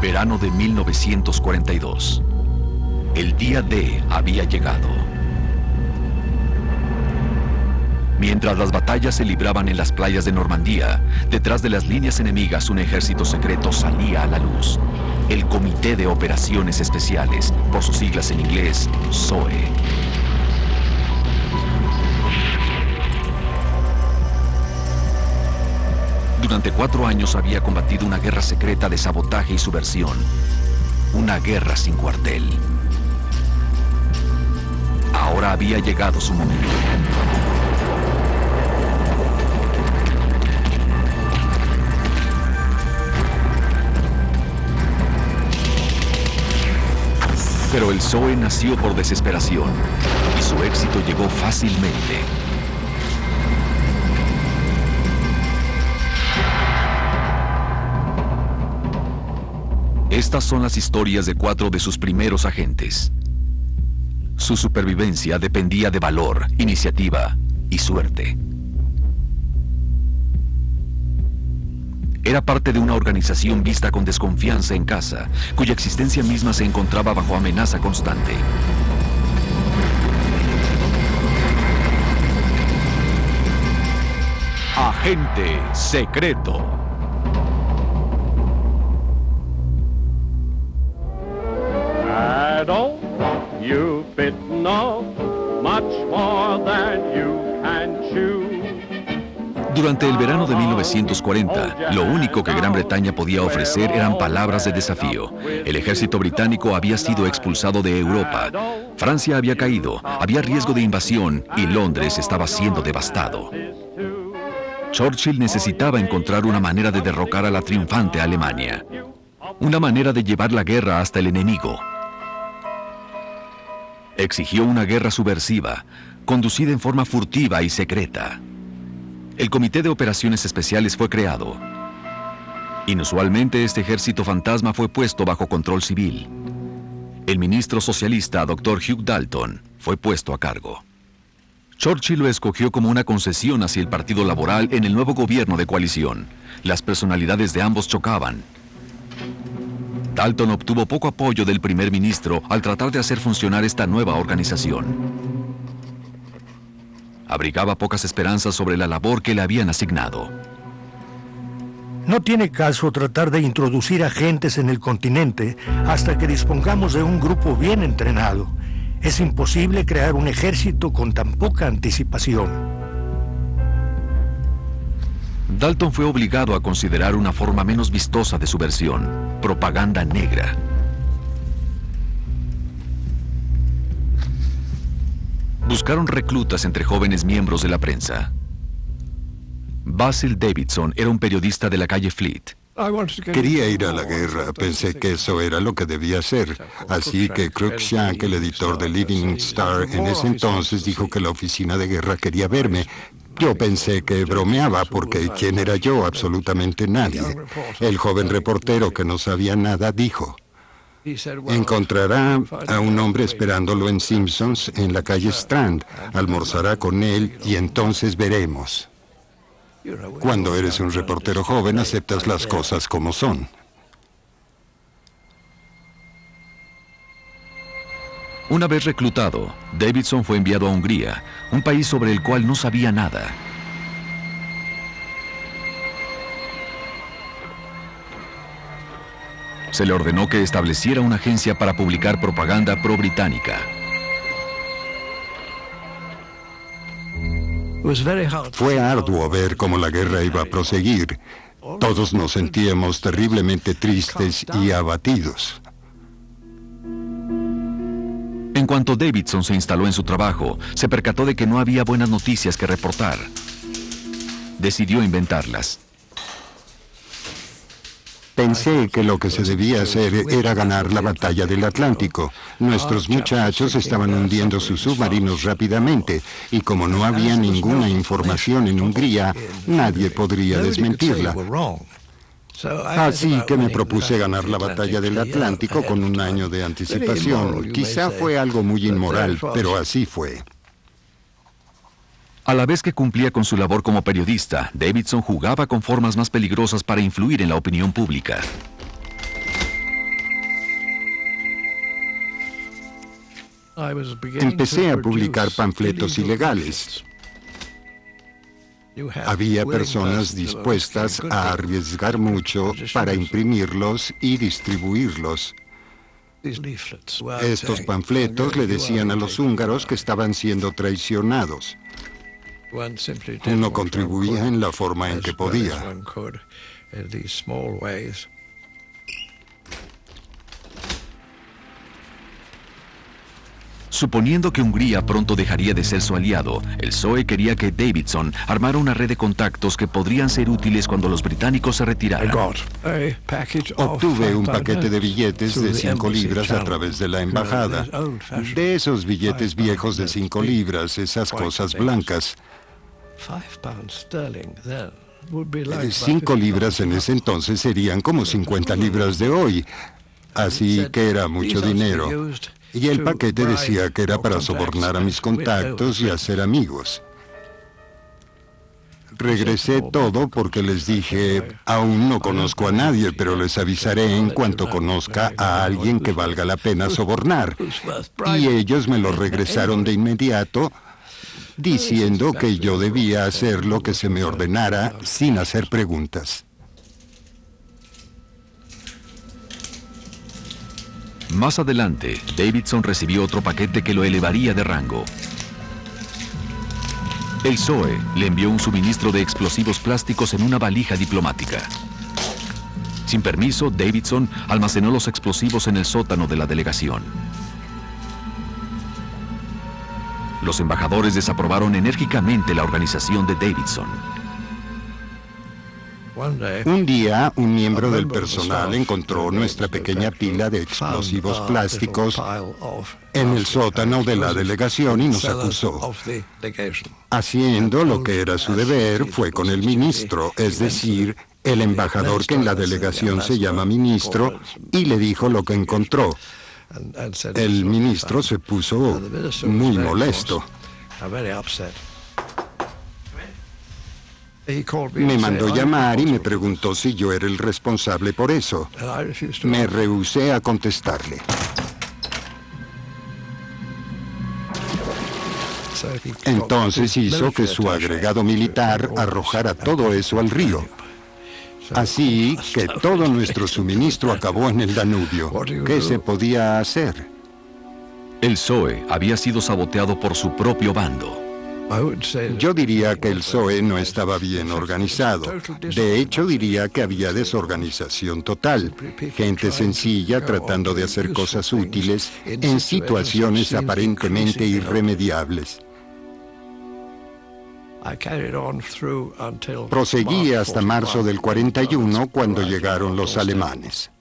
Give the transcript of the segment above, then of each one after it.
Verano de 1942. El día D había llegado. Mientras las batallas se libraban en las playas de Normandía, detrás de las líneas enemigas un ejército secreto salía a la luz. El Comité de Operaciones Especiales, por sus siglas en inglés, SOE. Durante 4 años había combatido una guerra secreta de sabotaje y subversión. Una guerra sin cuartel. Ahora había llegado su momento. Pero el SOE nació por desesperación y su éxito llegó fácilmente. Estas son las historias de 4 de sus primeros agentes. Su supervivencia dependía de valor, iniciativa y suerte. Era parte de una organización vista con desconfianza en casa, cuya existencia misma se encontraba bajo amenaza constante. Agente secreto. Adult, you've bitten off much more than you can chew. Durante el verano de 1940, lo único que Gran Bretaña podía ofrecer eran palabras de desafío. El ejército británico había sido expulsado de Europa. Francia había caído, había riesgo de invasión y Londres estaba siendo devastado. Churchill necesitaba encontrar una manera de derrocar a la triunfante Alemania. Una manera de llevar la guerra hasta el enemigo. Exigió una guerra subversiva, conducida en forma furtiva y secreta. El Comité de Operaciones Especiales fue creado. Inusualmente, este ejército fantasma fue puesto bajo control civil. El ministro socialista, Dr. Hugh Dalton, fue puesto a cargo. Churchill lo escogió como una concesión hacia el Partido Laboral en el nuevo gobierno de coalición. Las personalidades de ambos chocaban. Dalton obtuvo poco apoyo del primer ministro al tratar de hacer funcionar esta nueva organización. Abrigaba pocas esperanzas sobre la labor que le habían asignado. No tiene caso tratar de introducir agentes en el continente hasta que dispongamos de un grupo bien entrenado. Es imposible crear un ejército con tan poca anticipación. Dalton fue obligado a considerar una forma menos vistosa de subversión: propaganda negra. Buscaron reclutas entre jóvenes miembros de la prensa. Basil Davidson era un periodista de la calle Fleet. Quería ir a la guerra, pensé que eso era lo que debía hacer. Así que Cruikshank, el editor de Living Star en ese entonces, dijo que la oficina de guerra quería verme. Yo pensé que bromeaba porque ¿quién era yo? Absolutamente nadie. El joven reportero que no sabía nada dijo: encontrará a un hombre esperándolo en Simpsons en la calle Strand, almorzará con él y entonces veremos. Cuando eres un reportero joven, aceptas las cosas como son. Una vez reclutado, Davidson fue enviado a Hungría, un país sobre el cual no sabía nada. Se le ordenó que estableciera una agencia para publicar propaganda pro-británica. Fue arduo ver cómo la guerra iba a proseguir. Todos nos sentíamos terriblemente tristes y abatidos. En cuanto Davidson se instaló en su trabajo, se percató de que no había buenas noticias que reportar. Decidió inventarlas. Pensé que lo que se debía hacer era ganar la batalla del Atlántico. Nuestros muchachos estaban hundiendo sus submarinos rápidamente y como no había ninguna información en Hungría, nadie podría desmentirla. Así que me propuse ganar la batalla del Atlántico con un año de anticipación. Quizá fue algo muy inmoral, pero así fue. A la vez que cumplía con su labor como periodista, Davidson jugaba con formas más peligrosas para influir en la opinión pública. Empecé a publicar panfletos ilegales. Había personas dispuestas a arriesgar mucho para imprimirlos y distribuirlos. Estos panfletos le decían a los húngaros que estaban siendo traicionados. Uno contribuía en la forma en que podía. Suponiendo que Hungría pronto dejaría de ser su aliado, el PSOE quería que Davidson armara una red de contactos que podrían ser útiles cuando los británicos se retiraran. Obtuve un paquete de billetes de 5 libras a través de la embajada. De esos billetes viejos de 5 libras, esas cosas blancas. 5 libras en ese entonces serían como 50 libras de hoy. Así que era mucho dinero. Y el paquete decía que era para sobornar a mis contactos y hacer amigos. Regresé todo porque les dije, aún no conozco a nadie, pero les avisaré en cuanto conozca a alguien que valga la pena sobornar. Y ellos me lo regresaron de inmediato, diciendo que yo debía hacer lo que se me ordenara sin hacer preguntas. Más adelante, Davidson recibió otro paquete que lo elevaría de rango. El PSOE le envió un suministro de explosivos plásticos en una valija diplomática. Sin permiso, Davidson almacenó los explosivos en el sótano de la delegación. Los embajadores desaprobaron enérgicamente la organización de Davidson. Un día, un miembro del personal encontró nuestra pequeña pila de explosivos plásticos en el sótano de la delegación y nos acusó. Haciendo lo que era su deber, fue con el ministro, es decir, el embajador que en la delegación se llama ministro, y le dijo lo que encontró. El ministro se puso muy molesto. Me mandó llamar y me preguntó si yo era el responsable por eso. Me rehusé a contestarle. Entonces hizo que su agregado militar arrojara todo eso al río. Así que todo nuestro suministro acabó en el Danubio. ¿Qué se podía hacer? El PSOE había sido saboteado por su propio bando. Yo diría que el PSOE no estaba bien organizado. De hecho, diría que había desorganización total. Gente sencilla tratando de hacer cosas útiles en situaciones aparentemente irremediables. Proseguí hasta marzo del 41, cuando llegaron los alemanes.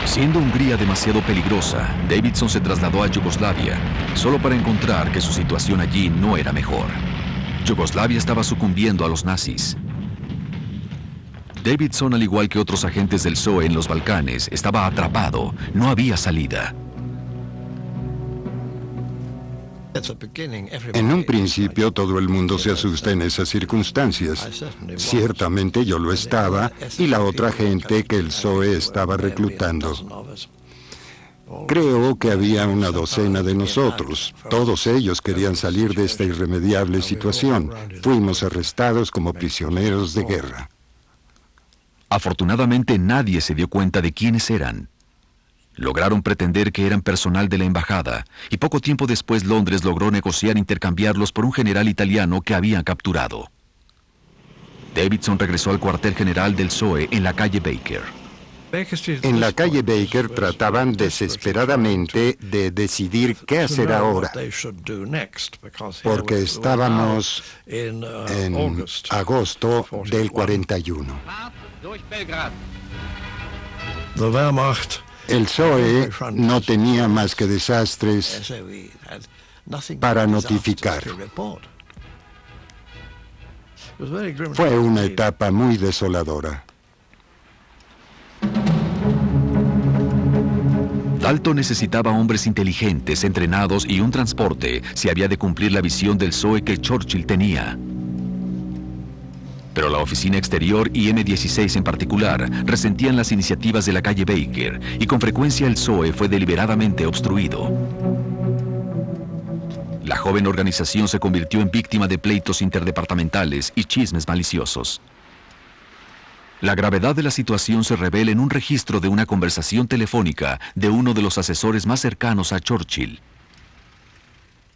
Siendo Hungría demasiado peligrosa, Davidson se trasladó a Yugoslavia, solo para encontrar que su situación allí no era mejor. Yugoslavia estaba sucumbiendo a los nazis. Davidson, al igual que otros agentes del PSOE en los Balcanes, estaba atrapado. No había salida. En un principio todo el mundo se asusta en esas circunstancias. Ciertamente yo lo estaba, y la otra gente que el PSOE estaba reclutando. Creo que había una docena de nosotros. Todos ellos querían salir de esta irremediable situación. Fuimos arrestados como prisioneros de guerra. Afortunadamente nadie se dio cuenta de quiénes eran. Lograron pretender que eran personal de la embajada, y poco tiempo después Londres logró negociar intercambiarlos por un general italiano que habían capturado. Davidson regresó al cuartel general del PSOE en la calle Baker. En la calle Baker trataban desesperadamente de decidir qué hacer ahora, porque estábamos en agosto del 41. El PSOE no tenía más que desastres para notificar. Fue una etapa muy desoladora. Dalton necesitaba hombres inteligentes, entrenados y un transporte si había de cumplir la visión del PSOE que Churchill tenía. Pero la oficina exterior y M16 en particular resentían las iniciativas de la calle Baker y con frecuencia el PSOE fue deliberadamente obstruido. La joven organización se convirtió en víctima de pleitos interdepartamentales y chismes maliciosos. La gravedad de la situación se revela en un registro de una conversación telefónica de uno de los asesores más cercanos a Churchill.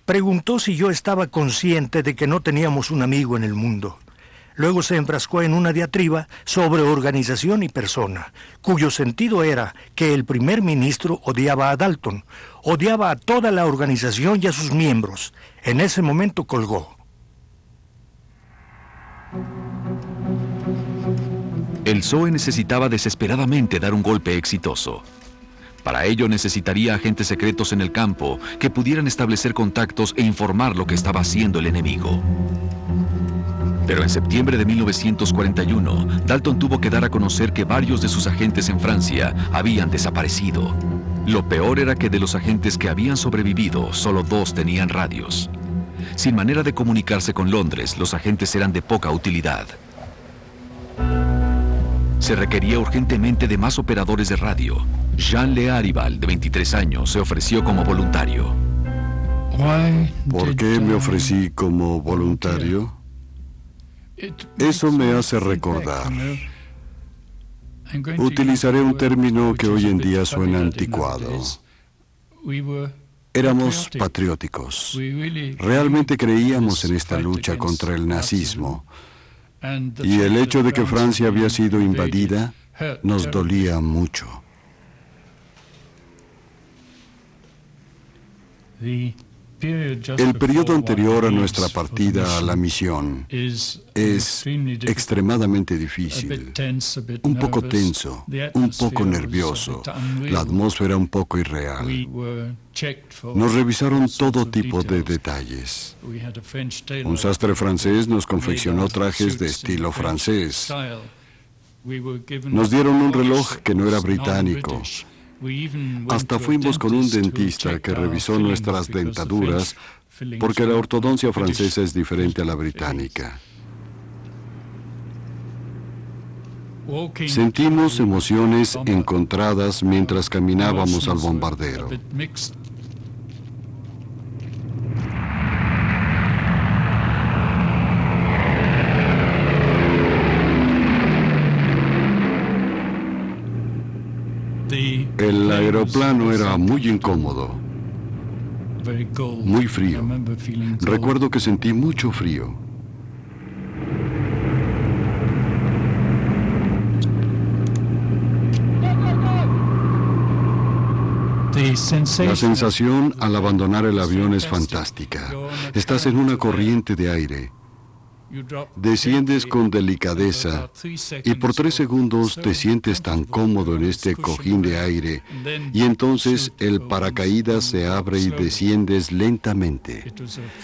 Preguntó si yo estaba consciente de que no teníamos un amigo en el mundo. Luego se enfrascó en una diatriba sobre organización y persona, cuyo sentido era que el primer ministro odiaba a Dalton, odiaba a toda la organización y a sus miembros. En ese momento colgó. El PSOE necesitaba desesperadamente dar un golpe exitoso. Para ello necesitaría agentes secretos en el campo que pudieran establecer contactos e informar lo que estaba haciendo el enemigo. Pero en septiembre de 1941, Dalton tuvo que dar a conocer que varios de sus agentes en Francia habían desaparecido. Lo peor era que de los agentes que habían sobrevivido, solo 2 tenían radios. Sin manera de comunicarse con Londres, los agentes eran de poca utilidad. Se requería urgentemente de más operadores de radio. Jean Le Arival, de 23 años, se ofreció como voluntario. ¿Por qué me ofrecí como voluntario? Eso me hace recordar. Utilizaré un término que hoy en día suena anticuado. Éramos patrióticos. Realmente creíamos en esta lucha contra el nazismo. Y el hecho de que Francia había sido invadida nos dolía mucho. El periodo anterior a nuestra partida a la misión es extremadamente difícil, un poco tenso, un poco nervioso, la atmósfera un poco irreal. Nos revisaron todo tipo de detalles. Un sastre francés nos confeccionó trajes de estilo francés. Nos dieron un reloj que no era británico. Hasta fuimos con un dentista que revisó nuestras dentaduras porque la ortodoncia francesa es diferente a la británica. Sentimos emociones encontradas mientras caminábamos al bombardero. El aeroplano era muy incómodo, muy frío. Recuerdo que sentí mucho frío. La sensación al abandonar el avión es fantástica. Estás en una corriente de aire. Desciendes con delicadeza y por 3 segundos te sientes tan cómodo en este cojín de aire y entonces el paracaídas se abre y desciendes lentamente.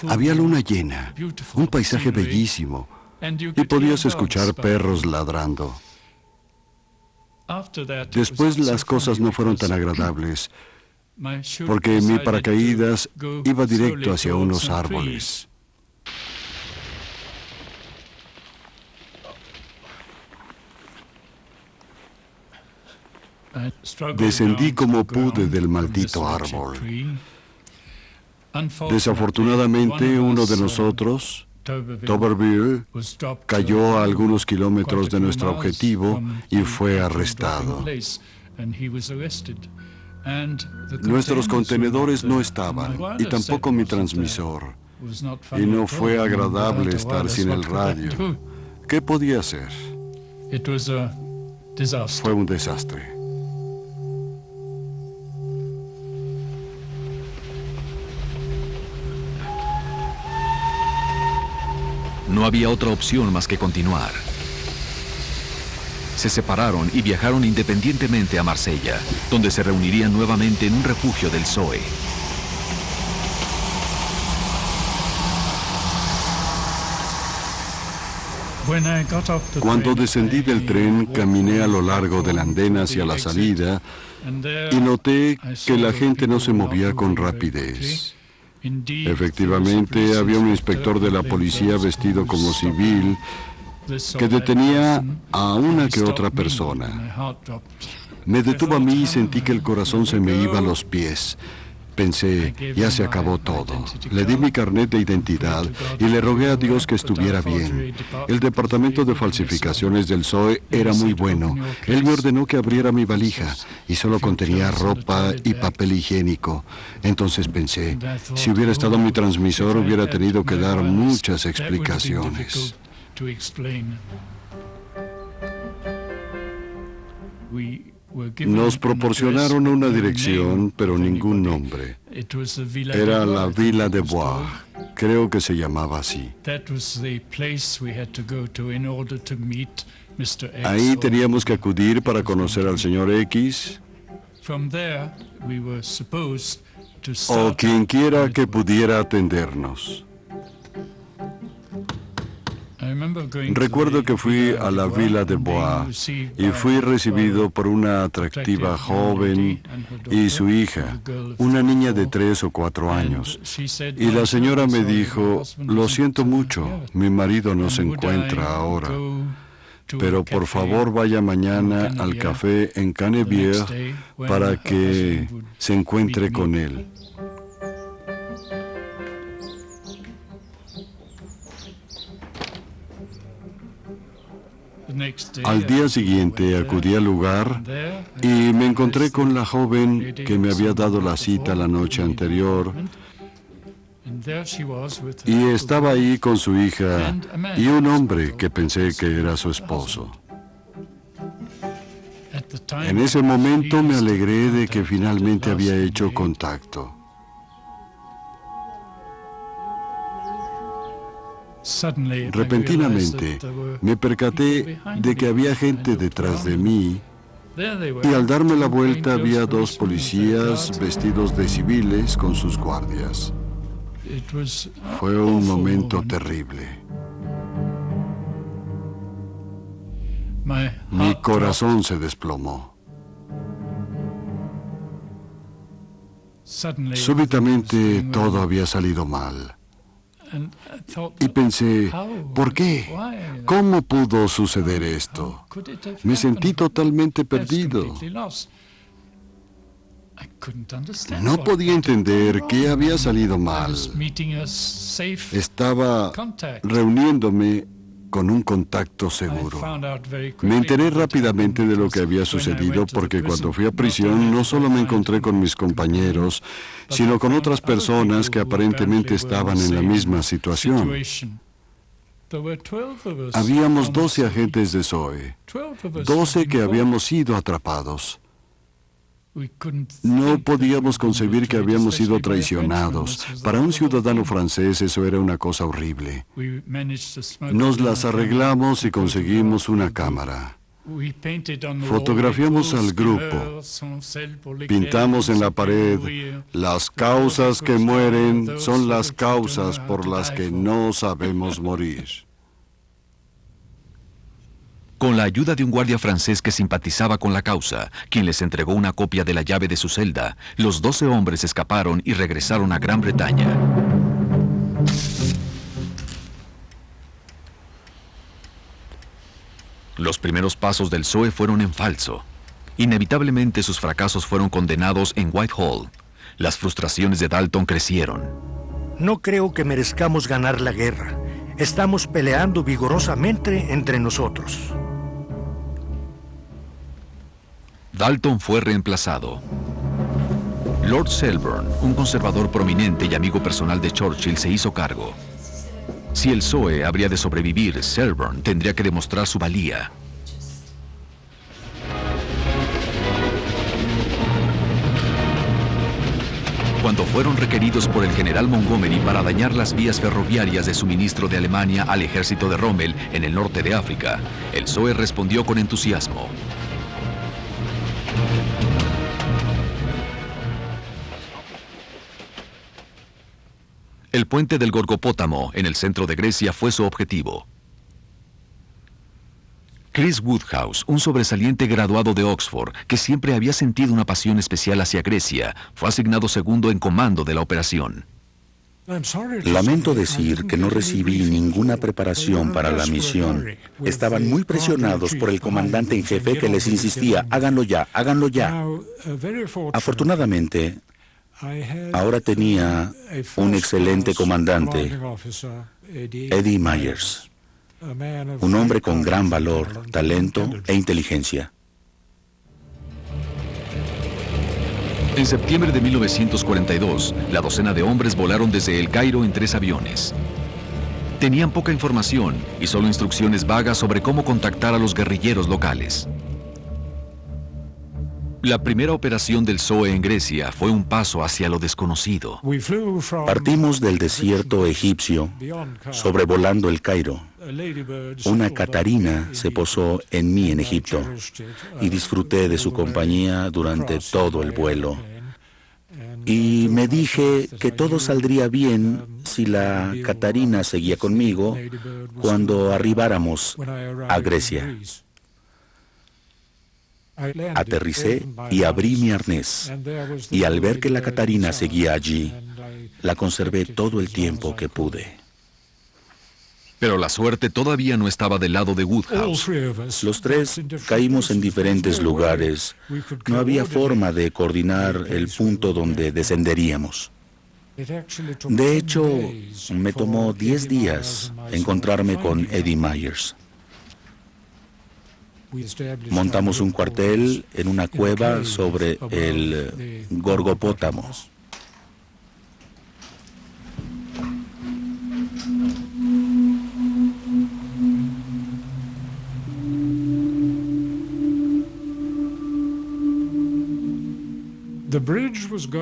Había luna llena, un paisaje bellísimo y podías escuchar perros ladrando. Después las cosas no fueron tan agradables porque mi paracaídas iba directo hacia unos árboles. Descendí como pude del maldito árbol. Desafortunadamente, uno de nosotros, Toberville, cayó a algunos kilómetros de nuestro objetivo y fue arrestado. Nuestros contenedores no estaban, y tampoco mi transmisor. Y no fue agradable estar sin el radio. ¿Qué podía hacer? Fue un desastre. No había otra opción más que continuar. Se separaron y viajaron independientemente a Marsella, donde se reunirían nuevamente en un refugio del PSOE. Cuando descendí del tren, caminé a lo largo del andén hacia la salida y noté que la gente no se movía con rapidez. Efectivamente, había un inspector de la policía vestido como civil que detenía a una que otra persona. Me detuvo a mí y sentí que el corazón se me iba a los pies. Pensé, ya se acabó todo. Le di mi carnet de identidad y le rogué a Dios que estuviera bien. El departamento de falsificaciones del SOE era muy bueno. Él me ordenó que abriera mi valija y solo contenía ropa y papel higiénico. Entonces pensé, si hubiera estado mi transmisor hubiera tenido que dar muchas explicaciones. Nos proporcionaron una dirección, pero ningún nombre. Era la Villa de Bois, creo que se llamaba así. Ahí teníamos que acudir para conocer al señor X, o quien quiera que pudiera atendernos. Recuerdo que fui a la Villa de Bois y fui recibido por una atractiva joven y su hija, una niña de 3 o 4 años. Y la señora me dijo, lo siento mucho, mi marido no se encuentra ahora, pero por favor vaya mañana al café en Canebière para que se encuentre con él. Al día siguiente acudí al lugar y me encontré con la joven que me había dado la cita la noche anterior, y estaba ahí con su hija y un hombre que pensé que era su esposo. En ese momento me alegré de que finalmente había hecho contacto. Repentinamente me percaté de que había gente detrás de mí y al darme la vuelta había 2 policías vestidos de civiles con sus guardias. Fue un momento terrible. Mi corazón se desplomó. Súbitamente todo había salido mal. Y pensé, ¿por qué? ¿Cómo pudo suceder esto? Me sentí totalmente perdido. No podía entender qué había salido mal. Estaba reuniéndome con un contacto seguro. Me enteré rápidamente de lo que había sucedido porque cuando fui a prisión no solo me encontré con mis compañeros, sino con otras personas que aparentemente estaban en la misma situación. Habíamos 12 agentes de SOE, 12 que habíamos sido atrapados. No podíamos concebir que habíamos sido traicionados. Para un ciudadano francés eso era una cosa horrible. Nos las arreglamos y conseguimos una cámara. Fotografiamos al grupo. Pintamos en la pared, las causas que mueren son las causas por las que no sabemos morir. Con la ayuda de un guardia francés que simpatizaba con la causa, quien les entregó una copia de la llave de su celda, los 12 hombres escaparon y regresaron a Gran Bretaña. Los primeros pasos del SOE fueron en falso. Inevitablemente sus fracasos fueron condenados en Whitehall. Las frustraciones de Dalton crecieron. No creo que merezcamos ganar la guerra. Estamos peleando vigorosamente entre nosotros. Dalton fue reemplazado. Lord Selborne, un conservador prominente y amigo personal de Churchill, se hizo cargo. Si el SOE habría de sobrevivir, Selborne tendría que demostrar su valía. Cuando fueron requeridos por el general Montgomery para dañar las vías ferroviarias de suministro de Alemania al ejército de Rommel en el norte de África, el SOE respondió con entusiasmo. El puente del Gorgopótamo, en el centro de Grecia, fue su objetivo. Chris Woodhouse, un sobresaliente graduado de Oxford, que siempre había sentido una pasión especial hacia Grecia, fue asignado segundo en comando de la operación. Lamento decir que no recibí ninguna preparación para la misión. Estaban muy presionados por el comandante en jefe que les insistía, háganlo ya, háganlo ya. Afortunadamente, ahora tenía un excelente comandante, Eddie Myers, un hombre con gran valor, talento e inteligencia. En septiembre de 1942, la docena de hombres volaron desde El Cairo en 3 aviones. Tenían poca información y solo instrucciones vagas sobre cómo contactar a los guerrilleros locales. La primera operación del PSOE en Grecia fue un paso hacia lo desconocido. Partimos del desierto egipcio, sobrevolando El Cairo. Una catarina se posó en mí en Egipto y disfruté de su compañía durante todo el vuelo. Y me dije que todo saldría bien si la catarina seguía conmigo cuando arribáramos a Grecia. Aterricé y abrí mi arnés, y al ver que la catarina seguía allí, la conservé todo el tiempo que pude. Pero la suerte todavía no estaba del lado de Woodhouse. Los 3 caímos en diferentes lugares. No había forma de coordinar el punto donde descenderíamos. De hecho, me tomó 10 días encontrarme con Eddie Myers. Montamos un cuartel en una cueva sobre el Gorgopótamo.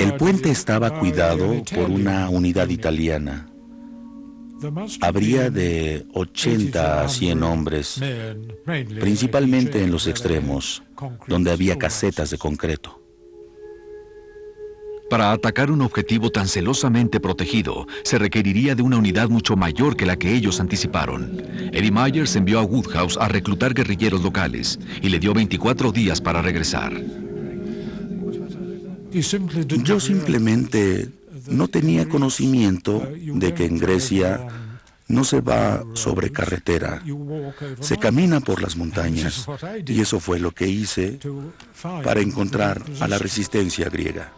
El puente estaba cuidado por una unidad italiana. Habría de 80 a 100 hombres, principalmente en los extremos, donde había casetas de concreto. Para atacar un objetivo tan celosamente protegido, se requeriría de una unidad mucho mayor que la que ellos anticiparon. Eddie Myers envió a Woodhouse a reclutar guerrilleros locales y le dio 24 días para regresar. Yo simplemente no tenía conocimiento de que en Grecia no se va sobre carretera, se camina por las montañas, y eso fue lo que hice para encontrar a la resistencia griega.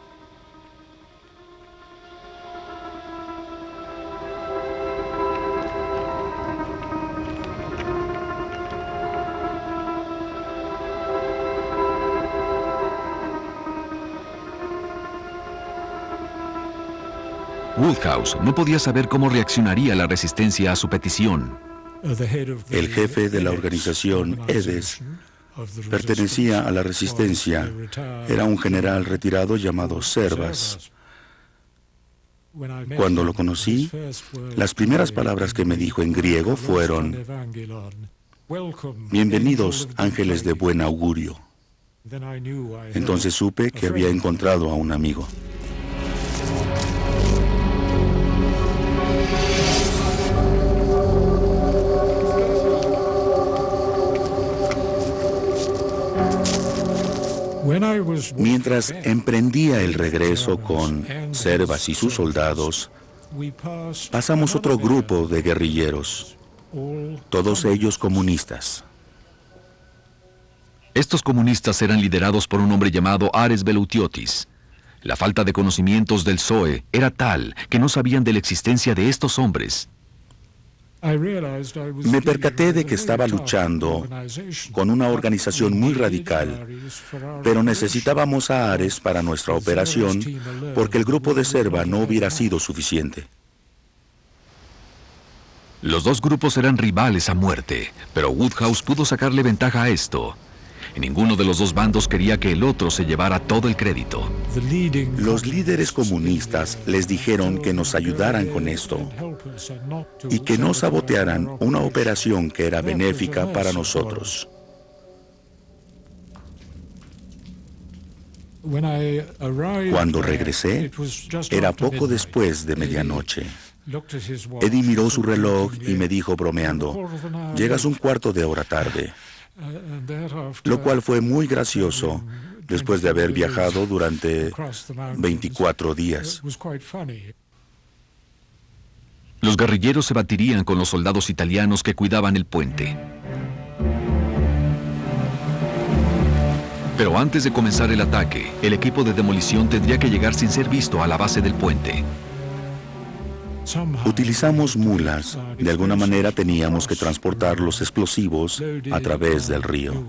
Woodhouse no podía saber cómo reaccionaría la resistencia a su petición. El jefe de la organización, Edes, pertenecía a la resistencia. Era un general retirado llamado Servas. Cuando lo conocí, las primeras palabras que me dijo en griego fueron: "Bienvenidos, ángeles de buen augurio". Entonces supe que había encontrado a un amigo. Mientras emprendía el regreso con Servas y sus soldados, pasamos otro grupo de guerrilleros, todos ellos comunistas. Estos comunistas eran liderados por un hombre llamado Ares Veloutiotis. La falta de conocimientos del PSOE era tal que no sabían de la existencia de estos hombres. Me percaté de que estaba luchando con una organización muy radical, pero necesitábamos a Ares para nuestra operación porque el grupo de Serva no hubiera sido suficiente. Los 2 grupos eran rivales a muerte, pero Woodhouse pudo sacarle ventaja a esto. Ninguno de los 2 bandos quería que el otro se llevara todo el crédito. Los líderes comunistas les dijeron que nos ayudaran con esto y que no sabotearan una operación que era benéfica para nosotros. Cuando regresé, era poco después de medianoche. Eddie miró su reloj y me dijo bromeando: "Llegas un cuarto de hora tarde", lo cual fue muy gracioso después de haber viajado durante 24 días. Los guerrilleros se batirían con los soldados italianos que cuidaban el puente. Pero antes de comenzar el ataque, el equipo de demolición tendría que llegar sin ser visto a la base del puente. Utilizamos mulas. De alguna manera teníamos que transportar los explosivos a través del río.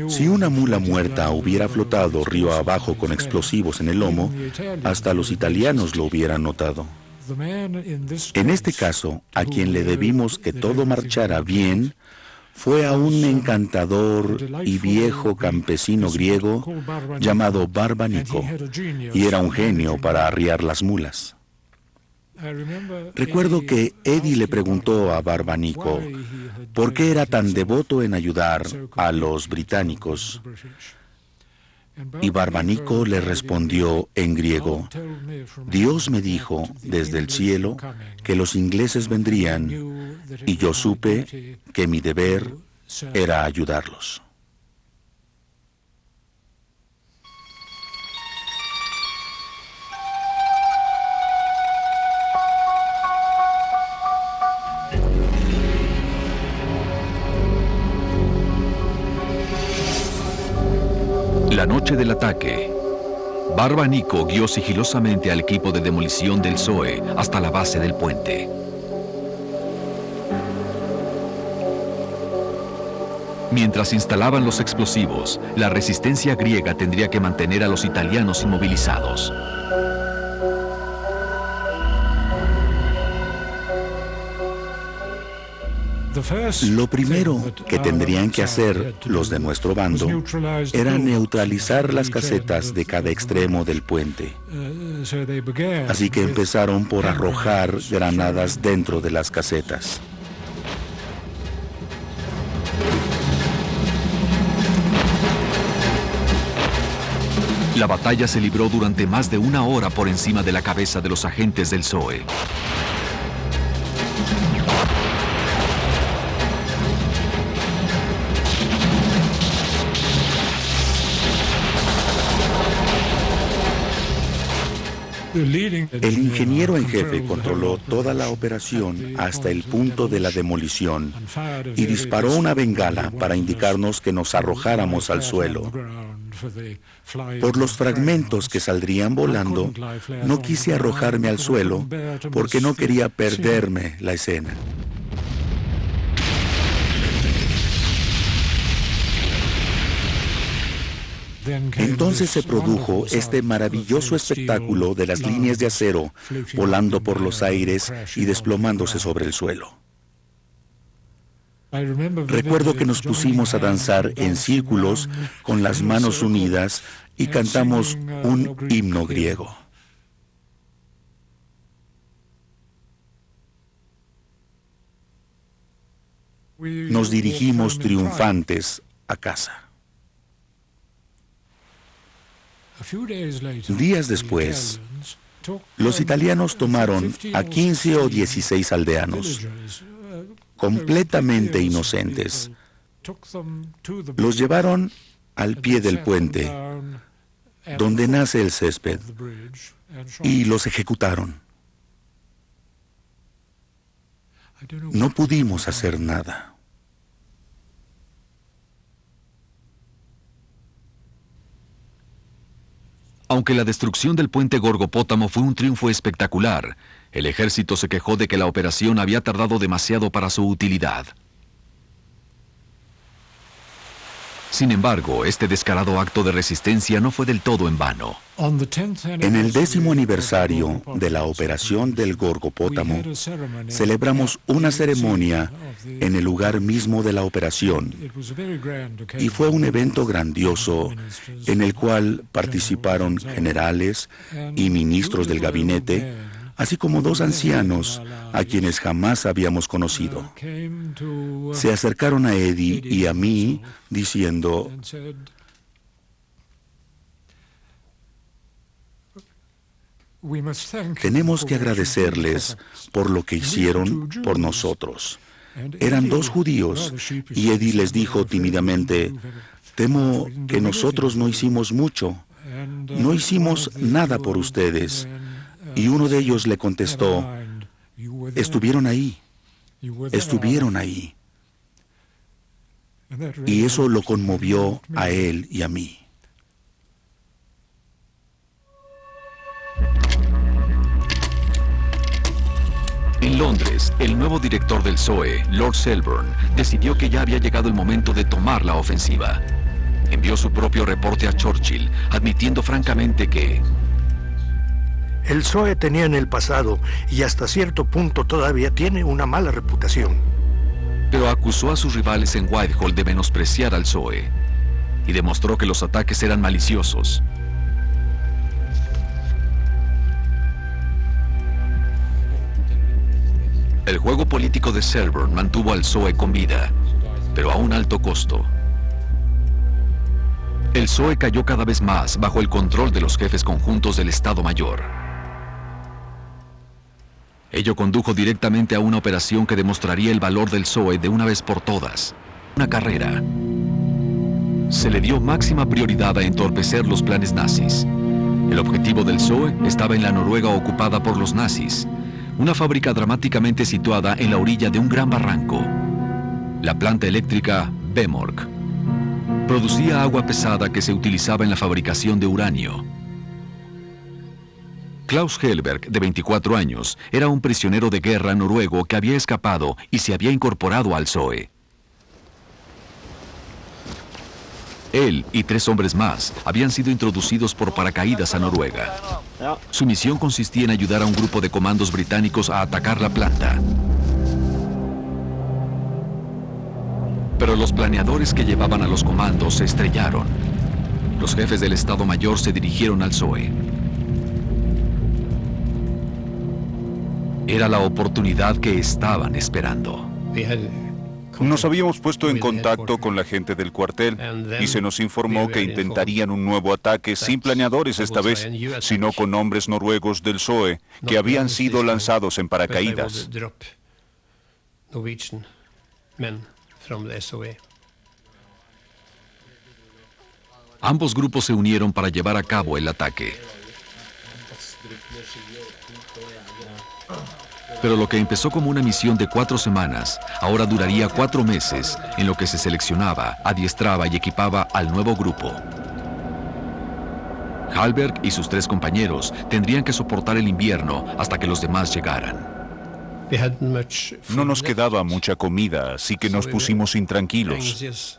Si una mula muerta hubiera flotado río abajo con explosivos en el lomo, hasta los italianos lo hubieran notado. En este caso, a quien le debimos que todo marchara bien fue a un encantador y viejo campesino griego llamado Barbanico, y era un genio para arriar las mulas. Recuerdo que Eddie le preguntó a Barbanico por qué era tan devoto en ayudar a los británicos. Y Barbanico le respondió en griego: Dios me dijo desde el cielo que los ingleses vendrían, y yo supe que mi deber era ayudarlos. La noche del ataque, Barbanico guió sigilosamente al equipo de demolición del Zoe hasta la base del puente. Mientras instalaban los explosivos, la resistencia griega tendría que mantener a los italianos inmovilizados. Lo primero que tendrían que hacer los de nuestro bando era neutralizar las casetas de cada extremo del puente. Así que empezaron por arrojar granadas dentro de las casetas. La batalla se libró durante más de una hora por encima de la cabeza de los agentes del Zoe. El ingeniero en jefe controló toda la operación hasta el punto de la demolición y disparó una bengala para indicarnos que nos arrojáramos al suelo. Por los fragmentos que saldrían volando, no quise arrojarme al suelo porque no quería perderme la escena. Entonces se produjo este maravilloso espectáculo de las líneas de acero volando por los aires y desplomándose sobre el suelo. Recuerdo que nos pusimos a danzar en círculos con las manos unidas y cantamos un himno griego. Nos dirigimos triunfantes a casa. Días después, los italianos tomaron a 15 o 16 aldeanos, completamente inocentes. Los llevaron al pie del puente, donde nace el césped, y los ejecutaron. No pudimos hacer nada. Aunque la destrucción del puente Gorgopótamo fue un triunfo espectacular, el ejército se quejó de que la operación había tardado demasiado para su utilidad. Sin embargo, este descarado acto de resistencia no fue del todo en vano. En el 10º aniversario de la operación del Gorgopótamo, celebramos una ceremonia en el lugar mismo de la operación, y fue un evento grandioso en el cual participaron generales y ministros del gabinete, así como 2 ancianos a quienes jamás habíamos conocido. Se acercaron a Eddie y a mí diciendo: tenemos que agradecerles por lo que hicieron por nosotros. Eran 2 judíos y Eddie les dijo tímidamente: temo que nosotros no hicimos mucho, no hicimos nada por ustedes. Y uno de ellos le contestó, estuvieron ahí. Y eso lo conmovió a él y a mí. En Londres, el nuevo director del PSOE, Lord Selborne, decidió que ya había llegado el momento de tomar la ofensiva. Envió su propio reporte a Churchill, admitiendo francamente que el PSOE tenía en el pasado, y hasta cierto punto todavía tiene, una mala reputación. Pero acusó a sus rivales en Whitehall de menospreciar al PSOE y demostró que los ataques eran maliciosos. El juego político de Selborne mantuvo al PSOE con vida, pero a un alto costo. El PSOE cayó cada vez más bajo el control de los jefes conjuntos del Estado Mayor. Ello condujo directamente a una operación que demostraría el valor del PSOE de una vez por todas. Una carrera. Se le dio máxima prioridad a entorpecer los planes nazis. El objetivo del PSOE estaba en la Noruega ocupada por los nazis, una fábrica dramáticamente situada en la orilla de un gran barranco. La planta eléctrica Vemork producía agua pesada que se utilizaba en la fabricación de uranio. Klaus Helberg, de 24 años, era un prisionero de guerra noruego que había escapado y se había incorporado al PSOE. Él y 3 hombres más habían sido introducidos por paracaídas a Noruega. Su misión consistía en ayudar a un grupo de comandos británicos a atacar la planta. Pero los planeadores que llevaban a los comandos se estrellaron. Los jefes del Estado Mayor se dirigieron al PSOE. Era la oportunidad que estaban esperando. Nos habíamos puesto en contacto con la gente del cuartel y se nos informó que intentarían un nuevo ataque sin planeadores esta vez, sino con hombres noruegos del PSOE que habían sido lanzados en paracaídas. Ambos grupos se unieron para llevar a cabo el ataque. Pero lo que empezó como una misión de 4 semanas, ahora duraría 4 meses, en lo que se seleccionaba, adiestraba y equipaba al nuevo grupo. Hallberg y sus 3 compañeros tendrían que soportar el invierno hasta que los demás llegaran. No nos quedaba mucha comida, así que nos pusimos intranquilos.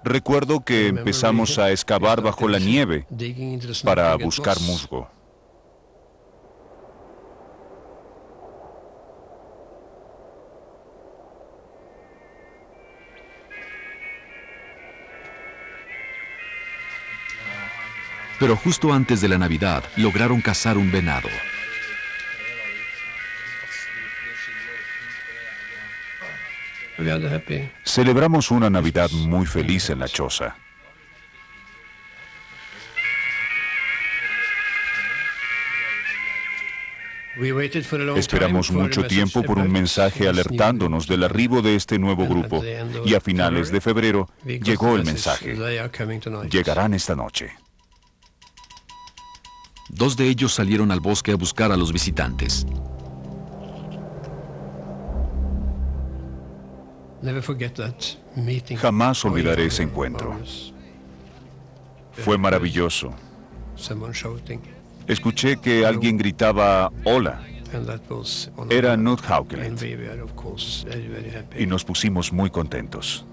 Recuerdo que empezamos a excavar bajo la nieve para buscar musgo. Pero justo antes de la Navidad, lograron cazar un venado. Celebramos una Navidad muy feliz en la choza. Esperamos mucho tiempo por un mensaje alertándonos del arribo de este nuevo grupo, y a finales de febrero llegó el mensaje. Llegarán esta noche. 2 de ellos salieron al bosque a buscar a los visitantes. Jamás olvidaré ese encuentro. Fue maravilloso. Escuché que alguien gritaba «Hola». Era Knut Haukeland. Y nos pusimos muy contentos.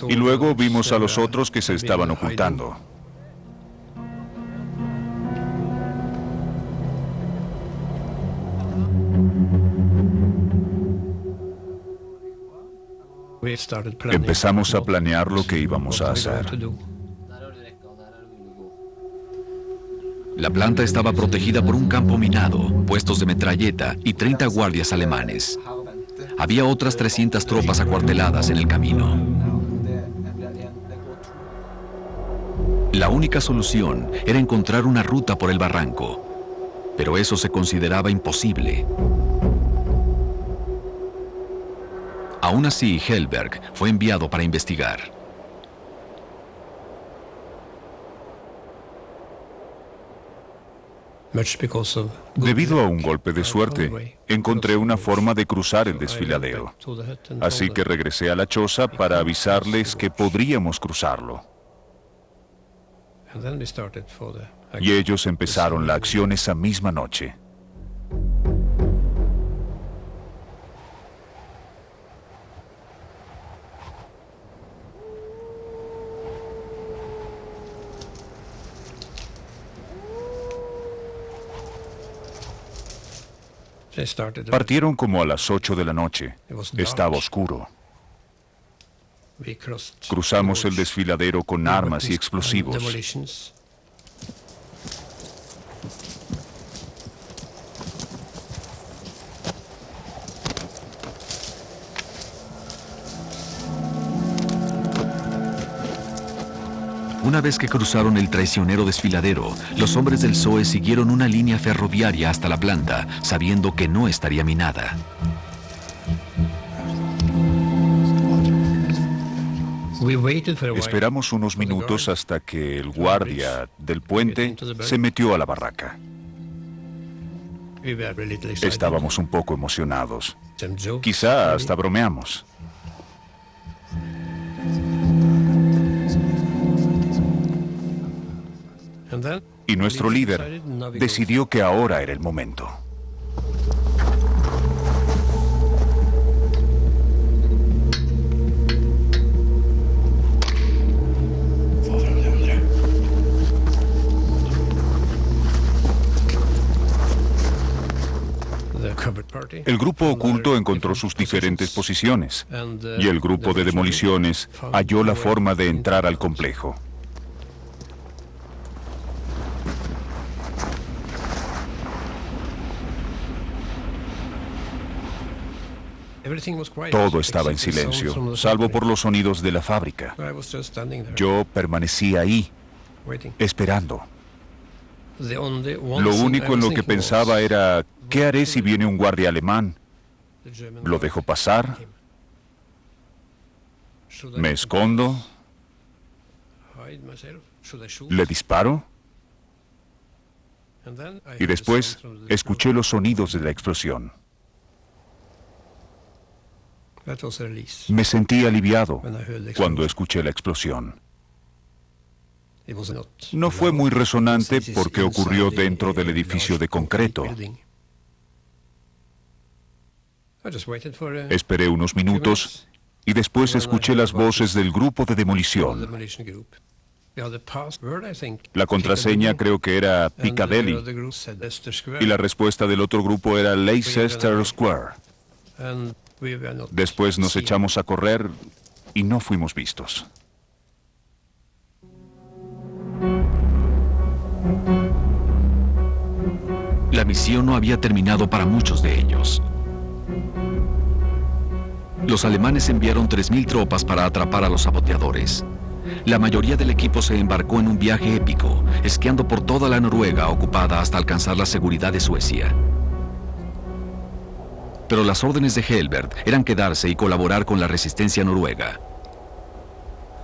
Y luego vimos a los otros que se estaban ocultando. Empezamos a planear lo que íbamos a hacer. La planta estaba protegida por un campo minado, puestos de metralleta y 30 guardias alemanes. Había otras 300 tropas acuarteladas en el camino. La única solución era encontrar una ruta por el barranco, pero eso se consideraba imposible. Aún así, Helberg fue enviado para investigar. Debido a un golpe de suerte, encontré una forma de cruzar el desfiladero. Así que regresé a la choza para avisarles que podríamos cruzarlo. Y ellos empezaron la acción esa misma noche. Partieron como a las 8 de la noche. Estaba oscuro. Cruzamos el desfiladero con armas y explosivos. Una vez que cruzaron el traicionero desfiladero, los hombres del PSOE siguieron una línea ferroviaria hasta la planta, sabiendo que no estaría minada. Esperamos unos minutos hasta que el guardia del puente se metió a la barraca. Estábamos un poco emocionados. Quizá hasta bromeamos. Y nuestro líder decidió que ahora era el momento. El grupo oculto encontró sus diferentes posiciones y el grupo de demoliciones halló la forma de entrar al complejo. Todo estaba en silencio, salvo por los sonidos de la fábrica. Yo permanecí ahí, esperando. Lo único en lo que pensaba era, ¿qué haré si viene un guardia alemán? ¿Lo dejo pasar? ¿Me escondo? ¿Le disparo? Y después escuché los sonidos de la explosión. Me sentí aliviado cuando escuché la explosión. No fue muy resonante porque ocurrió dentro del edificio de concreto. Esperé unos minutos y después escuché las voces del grupo de demolición. La contraseña creo que era Piccadilly y la respuesta del otro grupo era Leicester Square. Después nos echamos a correr y no fuimos vistos. La misión no había terminado para muchos de ellos. Los alemanes enviaron 3.000 tropas para atrapar a los saboteadores. La mayoría del equipo se embarcó en un viaje épico, esquiando por toda la Noruega ocupada hasta alcanzar la seguridad de Suecia. Pero las órdenes de Helbert eran quedarse y colaborar con la resistencia noruega.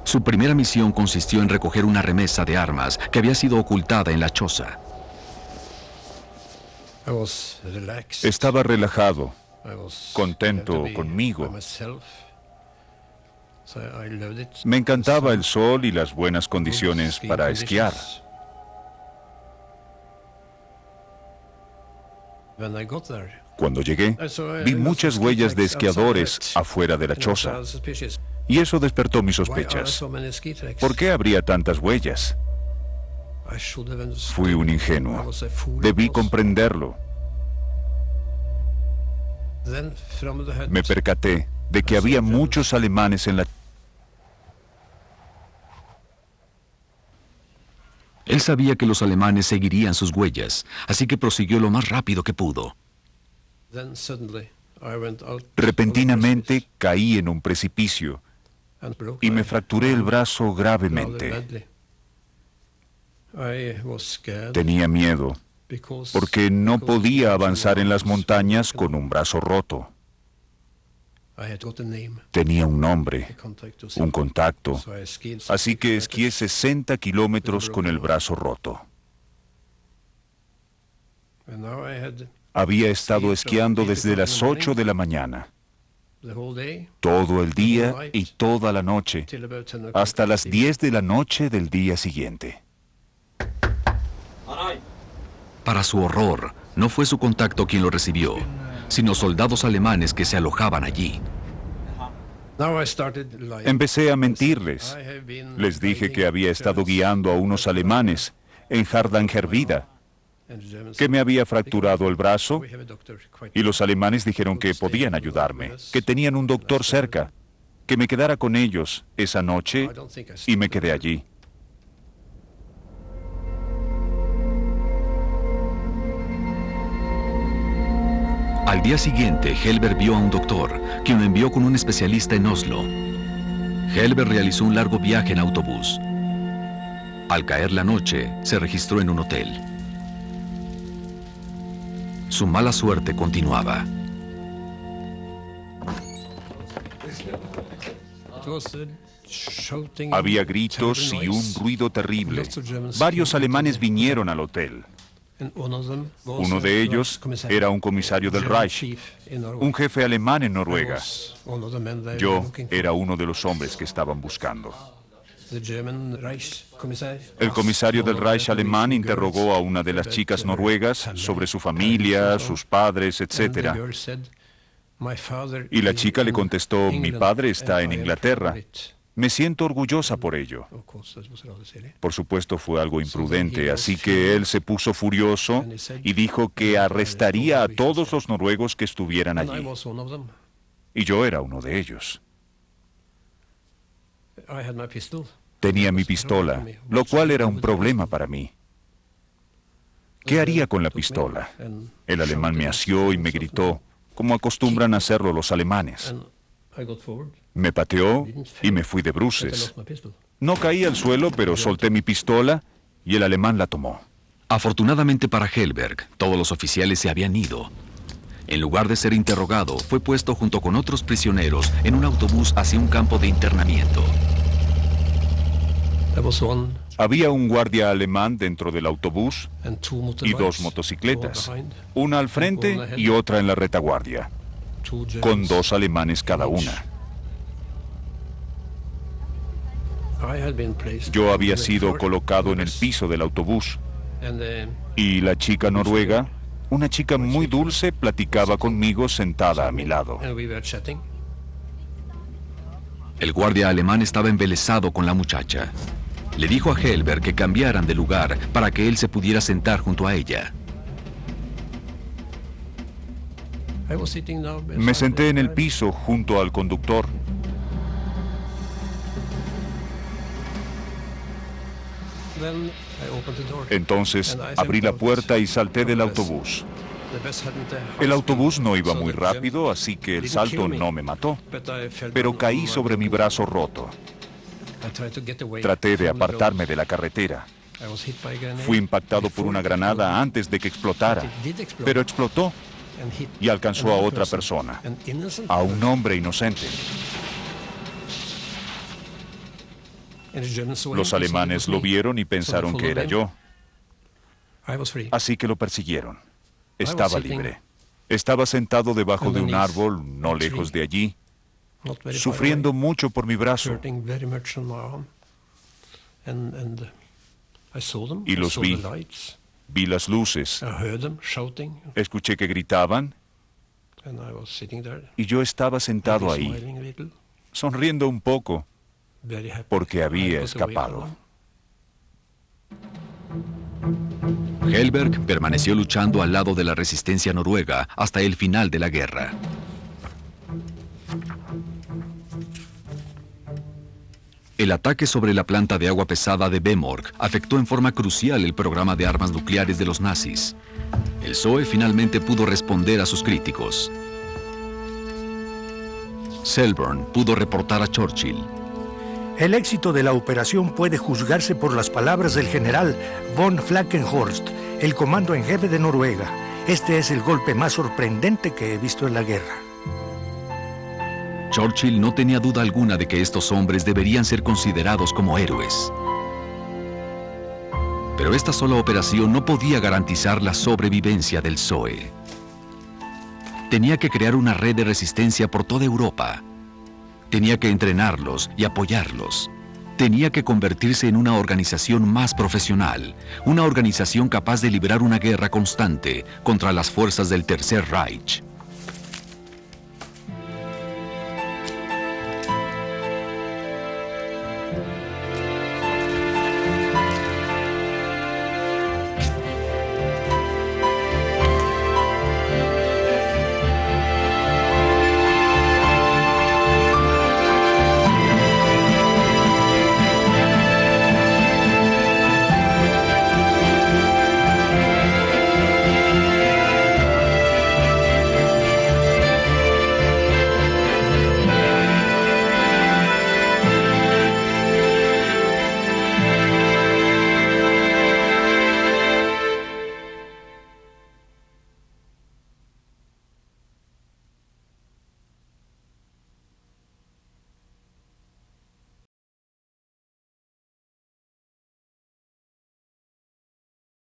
Su primera misión consistió en recoger una remesa de armas que había sido ocultada en la choza. Estaba relajado, contento conmigo. Me encantaba el sol y las buenas condiciones para esquiar. Cuando llegué, vi muchas huellas de esquiadores afuera de la choza, y eso despertó mis sospechas. ¿Por qué habría tantas huellas? Fui un ingenuo. Debí comprenderlo. Me percaté de que había muchos alemanes en la... Él sabía que los alemanes seguirían sus huellas, así que prosiguió lo más rápido que pudo. Repentinamente caí en un precipicio y me fracturé el brazo gravemente. Tenía miedo porque no podía avanzar en las montañas con un brazo roto. Tenía un nombre, un contacto, así que esquié 60 kilómetros con el brazo roto. Había estado esquiando desde las 8 de la mañana, todo el día y toda la noche, hasta las 10 de la noche del día siguiente. Para su horror, no fue su contacto quien lo recibió, sino soldados alemanes que se alojaban allí. Empecé a mentirles. Les dije que había estado guiando a unos alemanes en Hardangervida, que me había fracturado el brazo, y los alemanes dijeron que podían ayudarme, que tenían un doctor cerca, que me quedara con ellos esa noche, y me quedé allí. Al día siguiente, Helberg vio a un doctor, quien lo envió con un especialista en Oslo. Helberg realizó un largo viaje en autobús. Al caer la noche, se registró en un hotel. Su mala suerte continuaba. Había gritos y un ruido terrible. Varios alemanes vinieron al hotel. Uno de ellos era un comisario del Reich, un jefe alemán en Noruega. Yo era uno de los hombres que estaban buscando. El comisario del Reich alemán interrogó a una de las chicas noruegas sobre su familia, sus padres, etc. Y la chica le contestó: mi padre está en Inglaterra. Me siento orgullosa por ello. Por supuesto fue algo imprudente, así que él se puso furioso y dijo que arrestaría a todos los noruegos que estuvieran allí. Y yo era uno de ellos. Tenía mi pistola, lo cual era un problema para mí. ¿Qué haría con la pistola? El alemán me asió y me gritó, como acostumbran a hacerlo los alemanes. Me pateó y me fui de bruces. No caí al suelo, pero solté mi pistola y el alemán la tomó. Afortunadamente para Helberg, todos los oficiales se habían ido. En lugar de ser interrogado, fue puesto junto con otros prisioneros en un autobús hacia un campo de internamiento. Había un guardia alemán dentro del autobús y dos motocicletas, una al frente y otra en la retaguardia, con dos alemanes cada una. Yo había sido colocado en el piso del autobús y la chica noruega, una chica muy dulce, platicaba conmigo sentada a mi lado. El guardia alemán estaba embelesado con la muchacha. Le dijo a Helberg que cambiaran de lugar para que él se pudiera sentar junto a ella. Me senté en el piso junto al conductor. Entonces abrí la puerta y salté del autobús. El autobús no iba muy rápido, así que el salto no me mató, pero caí sobre mi brazo roto. Traté de apartarme de la carretera. Fui impactado por una granada antes de que explotara, pero explotó y alcanzó a otra persona, a un hombre inocente. Los alemanes lo vieron y pensaron que era yo, así que lo persiguieron. Estaba libre. Estaba sentado debajo de un árbol, no lejos de allí, sufriendo mucho por mi brazo. Y los vi. Vi las luces. Escuché que gritaban. Y yo estaba sentado ahí, sonriendo un poco, porque había escapado. Helberg permaneció luchando al lado de la resistencia noruega hasta el final de la guerra. El ataque sobre la planta de agua pesada de Vemork afectó en forma crucial el programa de armas nucleares de los nazis. El PSOE finalmente pudo responder a sus críticos. Selborn pudo reportar a Churchill: el éxito de la operación puede juzgarse por las palabras del general von Falkenhorst, el comando en jefe de Noruega. Este es el golpe más sorprendente que he visto en la guerra. Churchill no tenía duda alguna de que estos hombres deberían ser considerados como héroes. Pero esta sola operación no podía garantizar la sobrevivencia del SOE. Tenía que crear una red de resistencia por toda Europa. Tenía que entrenarlos y apoyarlos. Tenía que convertirse en una organización más profesional, una organización capaz de librar una guerra constante contra las fuerzas del Tercer Reich.